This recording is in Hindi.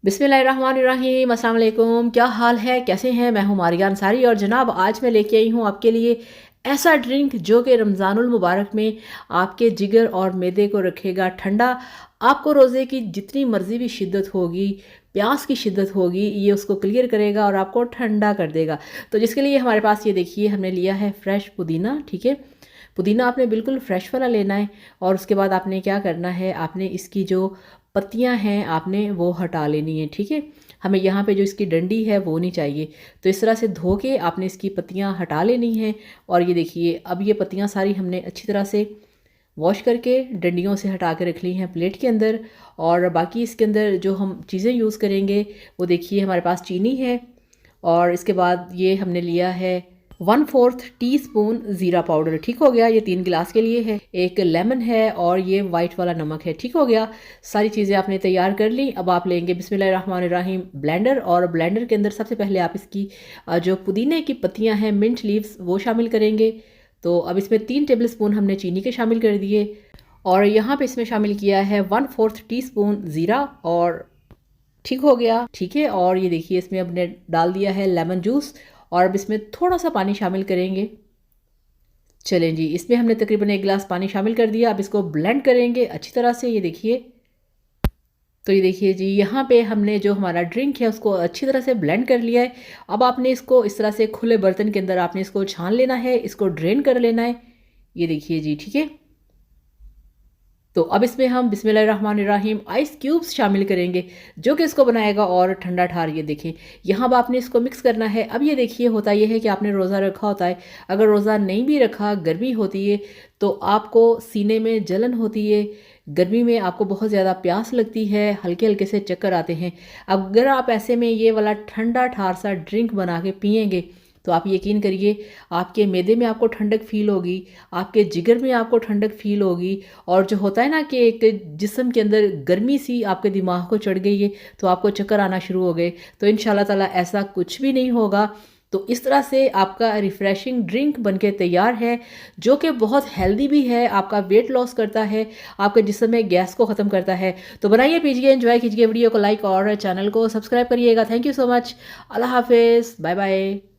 बिस्मिल्लाहिर्रहमानिर्रहीम, अस्सलाम वालेकुम। क्या हाल है, कैसे हैं? मैं हूं मारिया अंसारी और जनाब आज मैं लेके आई हूं आपके लिए ऐसा ड्रिंक जो कि रमज़ानुल मुबारक में आपके जिगर और मैदे को रखेगा ठंडा। आपको रोज़े की जितनी मर्ज़ी भी शिद्दत होगी, प्यास की शिद्दत होगी, ये उसको क्लियर करेगा और आपको ठंडा कर देगा। तो जिसके लिए हमारे पास ये देखिए हमने लिया है फ्रेश पुदीना, ठीक है। पुदीना आपने बिल्कुल फ्रेश वाला लेना है और उसके बाद आपने क्या करना है, आपने इसकी जो पत्तियां हैं आपने वो हटा लेनी है, ठीक है। हमें यहाँ पे जो इसकी डंडी है वो नहीं चाहिए। तो इस तरह से धो के आपने इसकी पत्तियां हटा लेनी है। और ये देखिए अब ये पत्तियां सारी हमने अच्छी तरह से वॉश करके डंडियों से हटा के रख ली हैं प्लेट के अंदर। और बाकी इसके अंदर जो हम चीज़ें यूज़ करेंगे वो देखिए हमारे पास चीनी है और इसके बाद ये हमने लिया है 1/4 टीस्पून ज़ीरा पाउडर, ठीक हो गया। ये 3 गिलास के लिए है। एक लेमन है और ये वाइट वाला नमक है, ठीक हो गया। सारी चीज़ें आपने तैयार कर ली। अब आप लेंगे बिस्मिल्लाहिर्रहमानिर्रहीम ब्लेंडर और ब्लेंडर के अंदर सबसे पहले आप इसकी जो पुदीने की पत्तियां हैं, मिंट लीव्स, वो शामिल करेंगे। तो अब इसमें 3 टेबल स्पून हमने चीनी के शामिल कर दिए और यहाँ पे इसमें शामिल किया है 1/4 टीस्पून ज़ीरा और ठीक हो गया, ठीक है। और ये देखिए इसमें हमने डाल दिया है लेमन जूस और अब इसमें थोड़ा सा पानी शामिल करेंगे। चलें जी, इसमें हमने तकरीबन 1 गिलास पानी शामिल कर दिया। अब इसको ब्लेंड करेंगे अच्छी तरह से, ये देखिए। तो ये देखिए जी, यहाँ पे हमने जो हमारा ड्रिंक है उसको अच्छी तरह से ब्लेंड कर लिया है। अब आपने इसको इस तरह से खुले बर्तन के अंदर आपने इसको छान लेना है, इसको ड्रेन कर लेना है। ये देखिए जी, ठीक है। तो अब इसमें हम बिस्मिल्लाहिर्रहमानिर्रहीम आइस क्यूब्स शामिल करेंगे जो कि इसको बनाएगा और ठंडा ठार। ये देखें यहाँ अब आपने इसको मिक्स करना है। अब ये देखिए होता ये है कि आपने रोज़ा रखा होता है, अगर रोज़ा नहीं भी रखा, गर्मी होती है तो आपको सीने में जलन होती है, गर्मी में आपको बहुत ज़्यादा प्यास लगती है, हल्के हल्के से चक्कर आते हैं। अगर आप ऐसे में ये वाला ठंडा ठार सा ड्रिंक बना के पियेंगे तो आप यकीन करिए आपके मैदे में आपको ठंडक फ़ील होगी, आपके जिगर में आपको ठंडक फ़ील होगी। और जो होता है ना कि एक जिस्म के अंदर गर्मी सी आपके दिमाग को चढ़ गई है तो आपको चक्कर आना शुरू हो गए, तो इंशाल्लाह ताला ऐसा कुछ भी नहीं होगा। तो इस तरह से आपका रिफ़्रेशिंग ड्रिंक बनके तैयार है जो कि बहुत हेल्दी भी है, आपका वेट लॉस करता है, आपके जिस्म में गैस को ख़त्म करता है। तो बनाइए, पीजिए, एंजॉय कीजिए। वीडियो को लाइक और चैनल को सब्सक्राइब करिएगा। Thank you so much. अल्लाह हाफिज़, बाय बाय।